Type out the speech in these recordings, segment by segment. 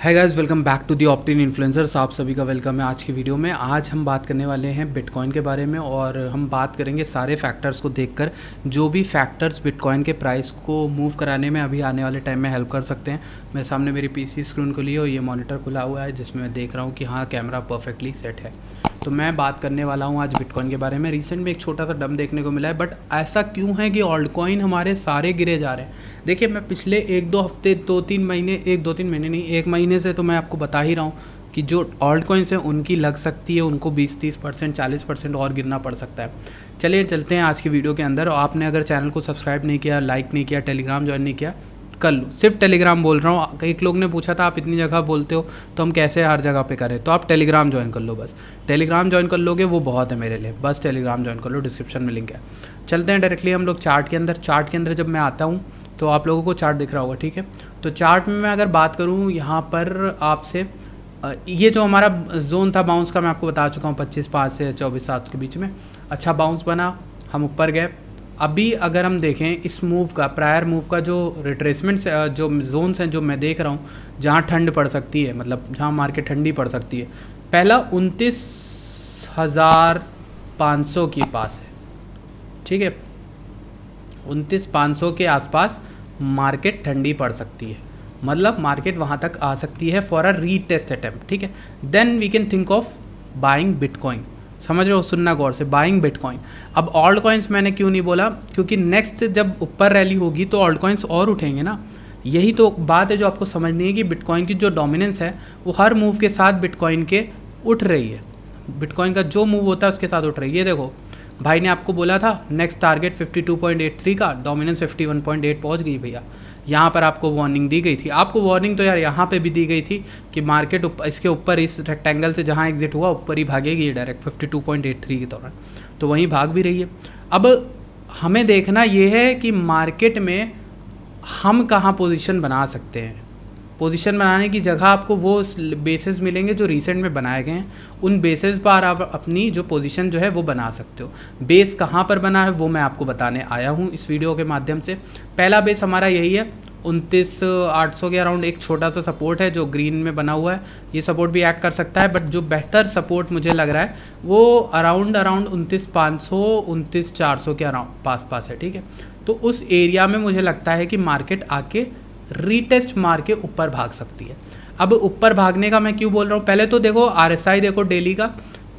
Hi guys, welcome back to the Optin influencers. आप सभी का वेलकम है आज की वीडियो में। आज हम बात करने वाले हैं बिटकॉइन के बारे में और हम बात करेंगे सारे फैक्टर्स को देखकर, जो भी फैक्टर्स बिटकॉइन के प्राइस को मूव कराने में अभी आने वाले टाइम में हेल्प कर सकते हैं। मेरे सामने मेरी पीसी स्क्रीन खुली है और ये मॉनिटर खुला हुआ है जिसमें मैं देख रहा हूँ कि हाँ, कैमरा परफेक्टली सेट है। तो मैं बात करने वाला हूँ आज बिटकॉइन के बारे में। रिसेंट में एक छोटा सा डंप देखने को मिला है, बट ऐसा क्यों है कि ऑल्ट कॉइन हमारे सारे गिरे जा रहे हैं। देखिए, मैं पिछले एक दो हफ्ते दो तीन महीने नहीं, एक महीने से तो मैं आपको बता ही रहा हूँ कि जो ऑल्ट कॉइन्स हैं उनकी लग सकती है, उनको 20-30% 40% और गिरना पड़ सकता है। चलिए चलते हैं आज की वीडियो के अंदर। और आपने अगर चैनल को सब्सक्राइब नहीं किया, लाइक नहीं किया, टेलीग्राम ज्वाइन नहीं किया, कर लो। सिर्फ टेलीग्राम बोल रहा हूँ। एक लोग ने पूछा था आप इतनी जगह बोलते हो तो हम कैसे हर जगह पे करें, तो आप टेलीग्राम ज्वाइन कर लो। बस टेलीग्राम ज्वाइन कर लोगे, वो बहुत है मेरे लिए। बस टेलीग्राम ज्वाइन कर लो, डिस्क्रिप्शन में लिंक है। चलते हैं डायरेक्टली हम लोग चार्ट के अंदर। चार्ट के अंदर जब मैं आता हूँ तो आप लोगों को चार्ट दिख रहा होगा, ठीक है। तो चार्ट में मैं अगर बात करूँ यहाँ पर आपसे, ये जो हमारा जोन था बाउंस का, मैं आपको बता चुका हूँ 25.5 से 24.7 के बीच में अच्छा बाउंस बना, हम ऊपर गए। अभी अगर हम देखें इस मूव का, प्रायर मूव का जो रिट्रेसमेंट जो जोन्स हैं जो मैं देख रहा हूँ जहाँ ठंड पड़ सकती है, मतलब जहाँ मार्केट ठंडी पड़ सकती है, पहला 29,500 के पास है, ठीक है। 29,500 के आसपास मार्केट ठंडी पड़ सकती है, मतलब मार्केट वहाँ तक आ सकती है फॉर अ रीटेस्ट अटेम्प्ट, ठीक है। Then we can think of buying bitcoin. समझ रहे हो, सुनना गौर से, बाइंग बिटकॉइन। अब ऑल्ट कॉइन्स मैंने क्यों नहीं बोला, क्योंकि नेक्स्ट जब ऊपर रैली होगी तो ऑल्ट कॉइन्स और उठेंगे ना। यही तो बात है जो आपको समझनी है कि बिटकॉइन की जो डोमिनेंस है वो हर मूव के साथ बिटकॉइन के उठ रही है। बिटकॉइन का जो मूव होता है उसके साथ उठ रही है। ये देखो, भाई ने आपको बोला था नेक्स्ट टारगेट 52.83 का, डोमिनेंस 51.8 पहुँच गई भैया। यहाँ पर आपको वार्निंग दी गई थी। आपको वार्निंग तो यार यहाँ पे भी दी गई थी कि मार्केट इसके ऊपर, इस रेक्टेंगल से जहाँ एग्जिट हुआ ऊपर ही भागेगी डायरेक्ट 52.83 के दौरान, तो वहीं भाग भी रही है। अब हमें देखना ये है कि मार्केट में हम कहाँ पोजीशन बना सकते हैं। पोजीशन बनाने की जगह आपको वो बेसिस मिलेंगे जो रिसेंट में बनाए गए हैं, उन बेसिस पर आप अपनी जो पोजीशन जो है वो बना सकते हो। बेस कहाँ पर बना है वो मैं आपको बताने आया हूँ इस वीडियो के माध्यम से। पहला बेस हमारा यही है 29,800 के अराउंड। एक छोटा सा सपोर्ट है जो ग्रीन में बना हुआ है, ये सपोर्ट भी एक्ट कर सकता है, बट जो बेहतर सपोर्ट मुझे लग रहा है वो अराउंड 29,500 29,400 के अराउंड पास है, ठीक है। तो उस एरिया में मुझे लगता है कि मार्केट आके रीटेस्ट मार के ऊपर भाग सकती है। अब ऊपर भागने का मैं क्यों बोल रहा हूँ, पहले तो देखो RSI देखो डेली का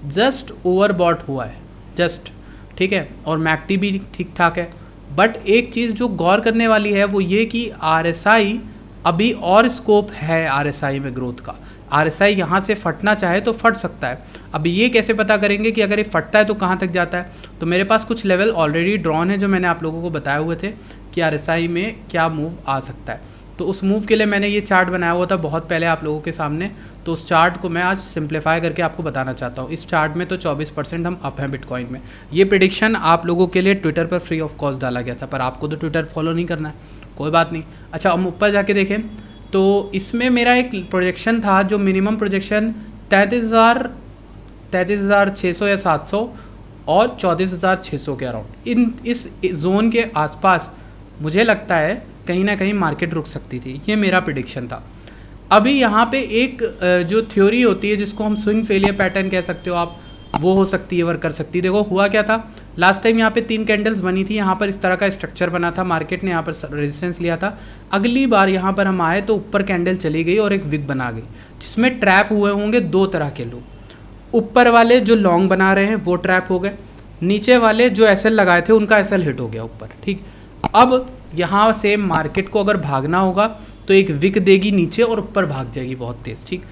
जस्ट ओवरबॉट हुआ है, जस्ट, ठीक है। और मैक्टी भी ठीक ठाक है, बट एक चीज़ जो गौर करने वाली है वो ये कि RSI अभी और स्कोप है RSI में ग्रोथ का। RSI यहाँ से फटना चाहे तो फट सकता है। अब ये कैसे पता करेंगे कि अगर ये फटता है तो कहाँ तक जाता है, तो मेरे पास कुछ लेवल ऑलरेडी ड्रॉन है जो मैंने आप लोगों को बताए हुए थे कि RSI में क्या मूव आ सकता है। तो उस मूव के लिए मैंने ये चार्ट बनाया हुआ था बहुत पहले आप लोगों के सामने, तो उस चार्ट को मैं आज सिंप्लीफाई करके आपको बताना चाहता हूँ। इस चार्ट में तो 24% हम अप हैं बिटकॉइन में। ये प्रेडिक्शन आप लोगों के लिए ट्विटर पर फ्री ऑफ कॉस्ट डाला गया था, पर आपको तो ट्विटर फॉलो नहीं करना है, कोई बात नहीं। अच्छा, हम ऊपर जाके देखें तो इसमें मेरा एक प्रोजेक्शन था, जो मिनिमम प्रोजेक्शन 33,600 या 700 और 34,600 के अराउंड, इस जोन के आसपास मुझे लगता है कहीं ना कहीं मार्केट रुक सकती थी। ये मेरा प्रेडिक्शन था। अभी यहाँ पे एक जो थ्योरी होती है जिसको हम स्विंग फेलियर पैटर्न कह सकते हो आप, वो हो सकती है, वर्क कर सकती है। देखो हुआ क्या था, लास्ट टाइम यहाँ पे 3 कैंडल्स बनी थी, यहाँ पर इस तरह का स्ट्रक्चर बना था, मार्केट ने यहाँ पर रेजिस्टेंस लिया था। अगली बार यहाँ पर हम आए तो ऊपर कैंडल चली गई और एक विक बना गई, जिसमें ट्रैप हुए होंगे 2 तरह के लोग। ऊपर वाले जो लॉन्ग बना रहे हैं वो ट्रैप हो गए, नीचे वाले जो SL लगाए थे उनका SL हिट हो गया ऊपर, ठीक। अब यहाँ से मार्केट को अगर भागना होगा तो एक विक देगी नीचे और ऊपर भाग जाएगी बहुत तेज़, ठीक।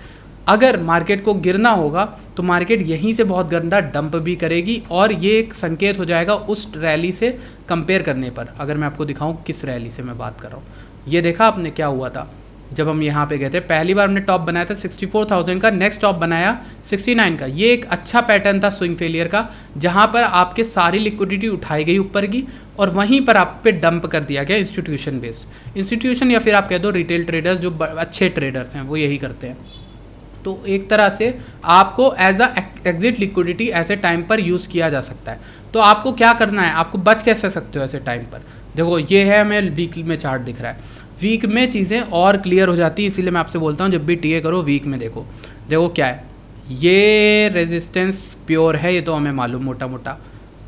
अगर मार्केट को गिरना होगा तो मार्केट यहीं से बहुत गंदा डंप भी करेगी, और ये एक संकेत हो जाएगा उस रैली से कंपेयर करने पर। अगर मैं आपको दिखाऊं किस रैली से मैं बात कर रहा हूँ, ये देखा आपने क्या हुआ था जब हम यहाँ पे गए थे। पहली बार हमने टॉप बनाया था 64,000 का, नेक्स्ट टॉप बनाया 69 का। ये एक अच्छा पैटर्न था स्विंग फेलियर का, जहाँ पर आपके सारी लिक्विडिटी उठाई गई ऊपर की और वहीं पर आप पे डंप कर दिया गया इंस्टीट्यूशन बेस्ड, इंस्टीट्यूशन या फिर आप कह दो रिटेल ट्रेडर्स, जो अच्छे ट्रेडर्स हैं वो यही करते हैं। तो एक तरह से आपको एज अ एग्जिट लिक्विडिटी ऐसे टाइम पर यूज़ किया जा सकता है। तो आपको क्या करना है, आपको बच कैसे सकते हो ऐसे टाइम पर। देखो ये है, हमें वीकली में चार्ट दिख रहा है। वीक में चीज़ें और क्लियर हो जाती है, इसीलिए मैं आपसे बोलता हूँ जब भी टीए करो वीक में देखो। देखो क्या है, ये रेजिस्टेंस प्योर है, ये तो हमें मालूम मोटा मोटा।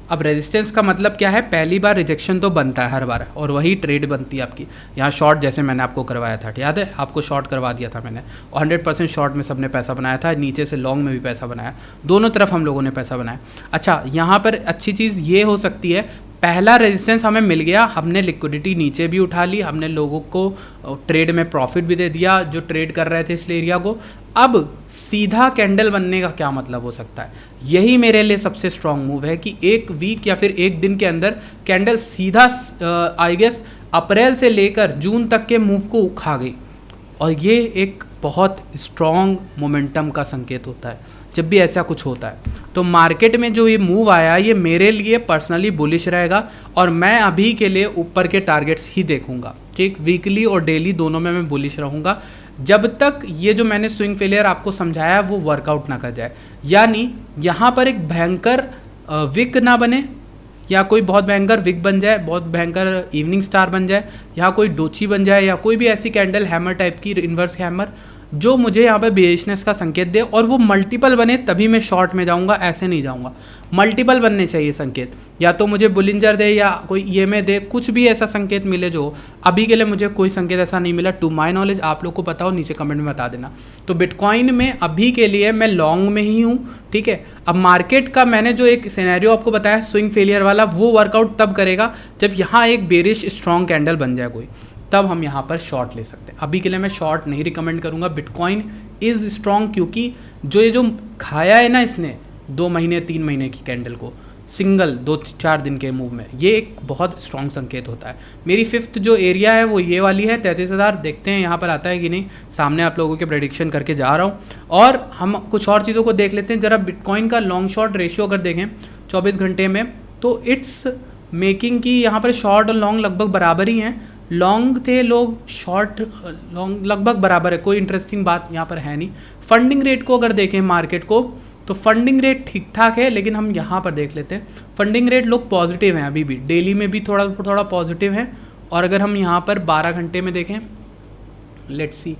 अब रेजिस्टेंस का मतलब क्या है, पहली बार रिजेक्शन तो बनता है हर बार, और वही ट्रेड बनती है आपकी। यहाँ शॉर्ट जैसे मैंने आपको करवाया था, याद है आपको शॉर्ट करवा दिया था मैंने, और 100% शॉर्ट में सबने पैसा बनाया था, नीचे से लॉन्ग में भी पैसा बनाया, दोनों तरफ हम लोगों ने पैसा बनाया। अच्छा, यहाँ पर अच्छी चीज़ ये हो सकती है, पहला रेजिस्टेंस हमें मिल गया, हमने लिक्विडिटी नीचे भी उठा ली, हमने लोगों को ट्रेड में प्रॉफिट भी दे दिया जो ट्रेड कर रहे थे इस एरिया को। अब सीधा कैंडल बनने का क्या मतलब हो सकता है, यही मेरे लिए सबसे स्ट्रांग मूव है कि एक वीक या फिर एक दिन के अंदर कैंडल सीधा आई गेस अप्रैल से लेकर जून तक के मूव को उखा गई, और ये एक बहुत स्ट्रॉन्ग मोमेंटम का संकेत होता है जब भी ऐसा कुछ होता है। तो मार्केट में जो ये मूव आया ये मेरे लिए पर्सनली बुलिश रहेगा, और मैं अभी के लिए ऊपर के टारगेट्स ही देखूंगा, ठीक, वीकली और डेली दोनों में मैं बुलिश रहूंगा जब तक ये जो मैंने स्विंग फेलियर आपको समझाया वो वर्कआउट ना कर जाए। यानी यहाँ पर एक भयंकर विक ना बने, या कोई बहुत भयंकर विक बन जाए, बहुत भयंकर इवनिंग स्टार बन जाए, या कोई डोची बन जाए, या कोई भी ऐसी कैंडल हैमर टाइप की इन्वर्स हैमर जो मुझे यहाँ पे बेरिशनेस का संकेत दे, और वो मल्टीपल बने तभी मैं शॉर्ट में जाऊँगा, ऐसे नहीं जाऊँगा। मल्टीपल बनने चाहिए संकेत, या तो मुझे बुलिंजर दे या कोई ईएमए दे, कुछ भी ऐसा संकेत मिले जो अभी के लिए मुझे कोई संकेत ऐसा नहीं मिला टू माय नॉलेज। आप लोग को पता हो नीचे कमेंट में बता देना। तो बिटकॉइन में अभी के लिए मैं लॉन्ग में ही हूँ, ठीक है। अब मार्केट का मैंने जो एक सिनेरियो आपको बताया स्विंग फेलियर वाला, वो वर्कआउट तब करेगा जब यहाँ एक बेरिश स्ट्रॉन्ग कैंडल बन जाए कोई, तब हम यहाँ पर शॉर्ट ले सकते हैं। अभी के लिए मैं शॉर्ट नहीं रिकमेंड करूँगा। बिटकॉइन इज़ स्ट्रॉन्ग क्योंकि जो ये खाया है ना इसने 2 महीने 3 महीने की कैंडल को सिंगल 2-4 दिन के मूव में, ये एक बहुत स्ट्रॉन्ग संकेत होता है। मेरी फिफ्थ जो एरिया है वो ये वाली है 33,000, देखते हैं यहाँ पर आता है कि नहीं। सामने आप लोगों के प्रेडिक्शन करके जा रहा हूँ, और हम कुछ और चीज़ों को देख लेते हैं ज़रा। बिटकॉइन का लॉन्ग शॉर्ट रेशियो अगर देखें 24 घंटे में, तो इट्स मेकिंग की यहाँ पर शॉर्ट और लॉन्ग लगभग बराबर ही हैं। लॉन्ग थे लोग, शॉर्ट लॉन्ग लगभग बराबर है, कोई इंटरेस्टिंग बात यहाँ पर है नहीं। फंडिंग रेट को अगर देखें मार्केट को, तो फंडिंग रेट ठीक ठाक है, लेकिन हम यहाँ पर देख लेते हैं फंडिंग रेट लोग पॉजिटिव हैं अभी भी, डेली में भी थोड़ा थोड़ा पॉजिटिव है। और अगर हम यहाँ पर 12 घंटे में देखें, लेट्स सी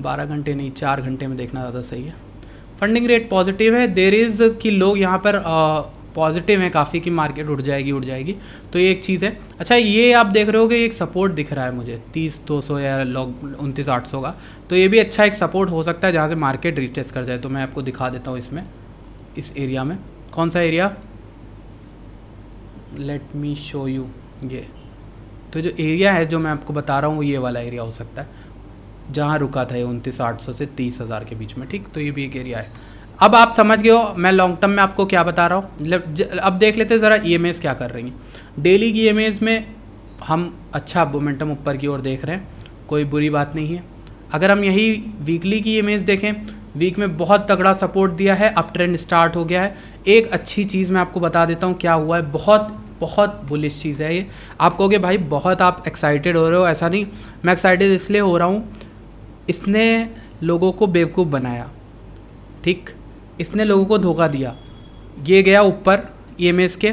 12 घंटे नहीं 4 घंटे में देखना ज़्यादा सही है, फंडिंग रेट पॉजिटिव है। देर इज़ कि लोग यहाँ पर पॉजिटिव हैं काफ़ी कि मार्केट उठ जाएगी, तो ये एक चीज़ है। अच्छा, ये आप देख रहे हो कि एक सपोर्ट दिख रहा है मुझे 30,200 या लॉग 29,800 का, तो ये भी अच्छा एक सपोर्ट हो सकता है जहाँ से मार्केट रीटेस्ट कर जाए। तो मैं आपको दिखा देता हूँ इसमें, इस एरिया में, कौन सा area, let me show you. ये तो जो एरिया है जो मैं आपको बता रहा हूँ वो ये वाला एरिया हो सकता है जहाँ रुका था ये 29,800 से 30,000 के बीच में, ठीक। तो ये भी एक एरिया है। अब आप समझ गए हो मैं लॉन्ग टर्म में आपको क्या बता रहा हूँ। अब देख लेते हैं ज़रा ईएमएस क्या कर रही हैं। डेली की ईएमएस में हम अच्छा मोमेंटम ऊपर की ओर देख रहे हैं, कोई बुरी बात नहीं है। अगर हम यही वीकली की ईएमएस देखें, वीक में बहुत तगड़ा सपोर्ट दिया है, अप ट्रेंड स्टार्ट हो गया है। एक अच्छी चीज़ मैं आपको बता देता हूँ क्या हुआ है, बहुत बहुत बुलिश चीज़ है ये। आप कहोगे भाई बहुत आप एक्साइटेड हो रहे हो, ऐसा नहीं, मैं एक्साइटेड इसलिए हो रहा हूँ, इसने लोगों को बेवकूफ़ बनाया, ठीक, इसने लोगों को धोखा दिया। ये गया ऊपर ईएमएस के,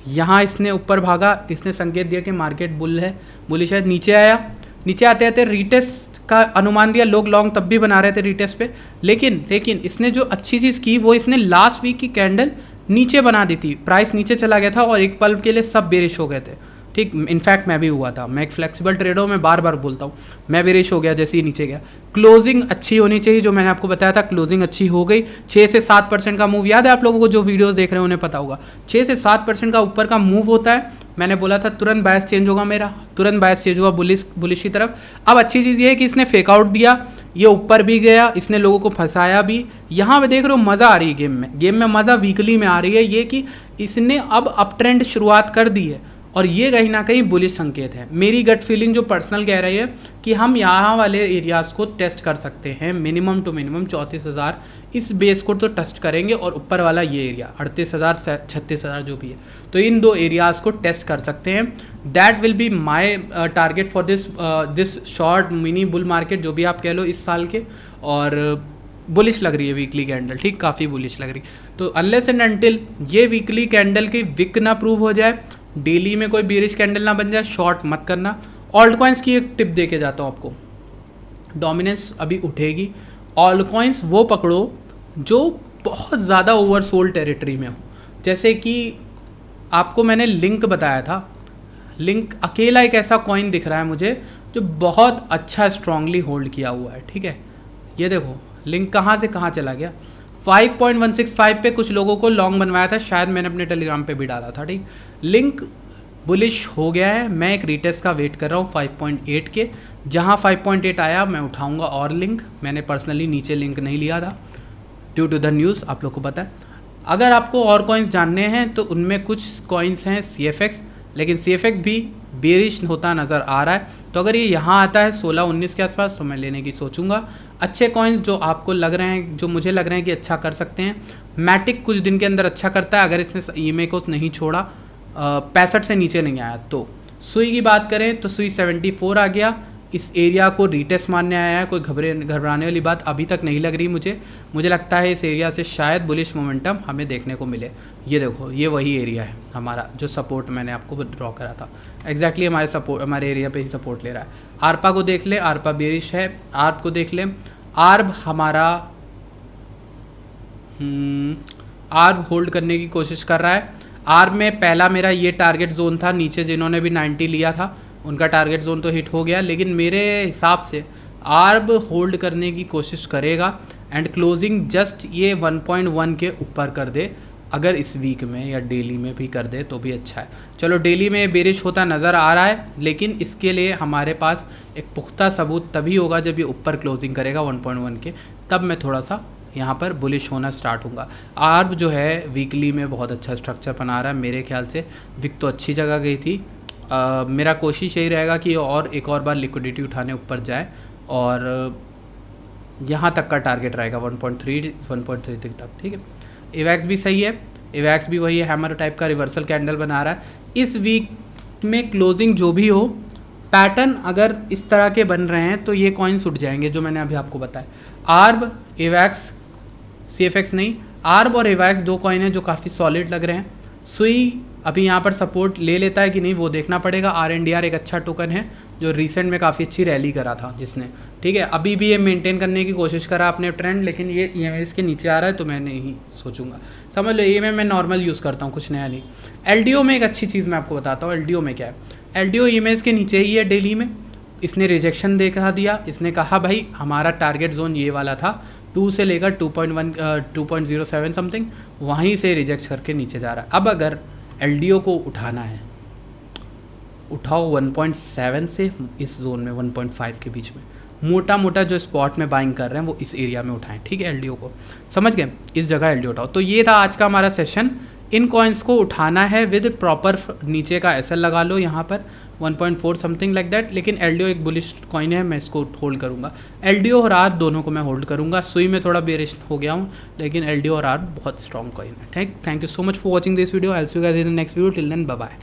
यहाँ इसने ऊपर भागा, इसने संकेत दिया कि मार्केट बुल है, बुलिश है। नीचे आया, नीचे आते आते रीटेस्ट का अनुमान दिया, लोग लॉन्ग तब भी बना रहे थे रीटेस्ट पे, लेकिन इसने जो अच्छी चीज़ की वो इसने लास्ट वीक की कैंडल नीचे बना दी थी, प्राइस नीचे चला गया था और एक पल के लिए सब बेरिश हो गए थे, ठीक। इनफैक्ट मैं भी हुआ था, मैं एक फ्लेक्सिबल ट्रेडर, मैं बार बार बोलता हूँ, मैं बेरिश हो गया जैसे ही नीचे गया। क्लोजिंग अच्छी होनी चाहिए, जो मैंने आपको बताया था क्लोजिंग अच्छी हो गई। 6 से 7% का मूव, याद है आप लोगों को, जो वीडियोस देख रहे हैं उन्हें पता होगा, 6 से 7% का ऊपर का मूव होता है। मैंने बोला था तुरंत बायस चेंज होगा, मेरा तुरंत बायस चेंज हुआ बुलिश की तरफ। अब अच्छी चीज़ ये है कि इसने फेकआउट दिया, ये ऊपर भी गया, इसने लोगों को फंसाया भी। यहाँ पे देख रहे हो मज़ा आ रही है गेम में मज़ा वीकली में आ रही है, ये कि इसने अब अप ट्रेंड शुरुआत कर दी है, और ये कहीं ना कहीं बुलिश संकेत है। मेरी गट फीलिंग जो पर्सनल कह रही है कि हम यहाँ वाले एरियाज़ को टेस्ट कर सकते हैं, मिनिमम टू मिनिमम 34,000 इस बेस को तो टेस्ट करेंगे, और ऊपर वाला ये एरिया 38,000 36,000 जो भी है, तो इन 2 एरियाज़ को टेस्ट कर सकते हैं। That will be my target for this short mini bull market, जो भी आप कह लो इस साल के। और बुलिश लग रही है वीकली कैंडल, ठीक, काफ़ी बुलिश लग रही। तो अनलेस एंड अनटिल ये वीकली कैंडल की विक ना प्रूव हो जाए, डेली में कोई बेरिश कैंडल ना बन जाए, शॉर्ट मत करना। ऑल्ट कॉइन्स की एक टिप दे के जाता हूँ आपको, डोमिनेंस अभी उठेगी। ऑल्ट कॉइन्स वो पकड़ो जो बहुत ज़्यादा ओवरसोल्ड टेरिटरी में हो, जैसे कि आपको मैंने लिंक बताया था। लिंक अकेला एक ऐसा कॉइन दिख रहा है मुझे जो बहुत अच्छा स्ट्रांगली होल्ड किया हुआ है, ठीक है। ये देखो लिंक कहाँ से कहाँ चला गया। 5.165 पे कुछ लोगों को लॉन्ग बनवाया था, शायद मैंने अपने टेलीग्राम पे भी डाला था, ठीक। लिंक बुलिश हो गया है, मैं एक रीटेस्ट का वेट कर रहा हूँ 5.8 के। जहाँ 5.8 आया मैं उठाऊँगा और लिंक। मैंने पर्सनली नीचे लिंक नहीं लिया था ड्यू टू द न्यूज़, आप लोग को पता है। अगर आपको और कॉइन्स जानने हैं तो उनमें कुछ कॉइन्स हैं CFX, लेकिन CFX भी बेरिश होता नज़र आ रहा है। तो अगर ये यहाँ आता है 16-19 के आसपास तो मैं लेने की सोचूंगा। अच्छे कॉइन्स जो आपको लग रहे हैं, जो मुझे लग रहे हैं कि अच्छा कर सकते हैं, मैटिक कुछ दिन के अंदर अच्छा करता है अगर इसने EMA को नहीं छोड़ा, 65 से नीचे नहीं आया तो। सुई की बात करें तो सुई 74 आ गया, इस एरिया को रीटेस्ट मानने आया है। कोई घबराने वाली बात अभी तक नहीं लग रही मुझे लगता है इस एरिया से शायद बुलिश मोमेंटम हमें देखने को मिले। ये देखो ये वही एरिया है हमारा जो सपोर्ट मैंने आपको ड्रॉ करा था, एग्जैक्टली हमारे एरिया पे ही सपोर्ट ले रहा है। आरपा को देख ले, आरपा बेरिश है। आर्ब को देख ले, आर्ब हमारा आर्ब होल्ड करने की कोशिश कर रहा है। आर्ब में पहला मेरा ये टारगेट जोन था, नीचे जिन्होंने भी 90 लिया था उनका टारगेट जोन तो हिट हो गया, लेकिन मेरे हिसाब से आर्ब होल्ड करने की कोशिश करेगा एंड क्लोजिंग जस्ट ये 1.1 के ऊपर कर दे। अगर इस वीक में या डेली में भी कर दे तो भी अच्छा है। चलो डेली में बेरिश होता नज़र आ रहा है, लेकिन इसके लिए हमारे पास एक पुख्ता सबूत तभी होगा जब ये ऊपर क्लोजिंग करेगा 1.1 के, तब मैं थोड़ा सा यहाँ पर बुलिश होना स्टार्ट होगा। आर्ब जो है वीकली में बहुत अच्छा स्ट्रक्चर बना रहा है मेरे ख्याल से। विक तो अच्छी जगह गई थी। मेरा कोशिश यही रहेगा कि और एक और बार लिक्विडिटी उठाने ऊपर जाए और यहाँ तक का टारगेट रहेगा 1.33 तक, ठीक है। एवैक्स भी सही है, एवैक्स भी वही है, हैमर टाइप का रिवर्सल कैंडल बना रहा है। इस वीक में क्लोजिंग जो भी हो, पैटर्न अगर इस तरह के बन रहे हैं तो ये कॉइन्स उठ जाएंगे जो मैंने अभी आपको बताया। आर्ब, एवैक्स, CFX नहीं, आर्ब और एवैक्स दो कॉइन हैं जो काफ़ी सॉलिड लग रहे हैं। सुई अभी यहाँ पर सपोर्ट ले लेता है कि नहीं वो देखना पड़ेगा। RNDR एक अच्छा टोकन है जो रिसेंट में काफ़ी अच्छी रैली करा था जिसने, ठीक है। अभी भी ये मेंटेन करने की कोशिश करा अपने ट्रेंड, लेकिन ये EMA इसके नीचे आ रहा है तो मैं नहीं सोचूंगा। समझ लो EMA मैं नॉर्मल यूज़ करता हूँ, कुछ नया नहीं। LDO में एक अच्छी चीज़ मैं आपको बताता हूँ। LDO में क्या है, LDO EMA के नीचे ही है डेली में। इसने रिजेक्शन देखा दिया, इसने कहा भाई हमारा टारगेट जोन ये वाला था 2 से लेकर 2.07 समथिंग, वहीं से रिजेक्ट करके नीचे जा रहा है। अब अगर LDO को उठाना है, उठाओ 1.7 से इस जोन में 1.5 के बीच में, मोटा मोटा जो स्पॉट में बाइंग कर रहे हैं वो इस एरिया में उठाएं, ठीक है। LDO को समझ गए, इस जगह LDO उठाओ। तो ये था आज का हमारा सेशन। इन कॉइन्स को उठाना है विद प्रॉपर नीचे का SL लगा लो यहाँ पर 1.4 समथिंग लाइक दैट। लेकिन LDO एक बुलिश कॉइन है, मैं इसको होल्ड करूँगा। LDO और आर्ब दोनों को मैं होल्ड करूँगा। सुई में थोड़ा बेरिश हो गया हूँ, लेकिन LDO और आर्ब बहुत स्ट्रॉन्ग कॉइन है, ठीक। Thank you so much for watching this video. I will see you guys in the next video. Till then bye bye.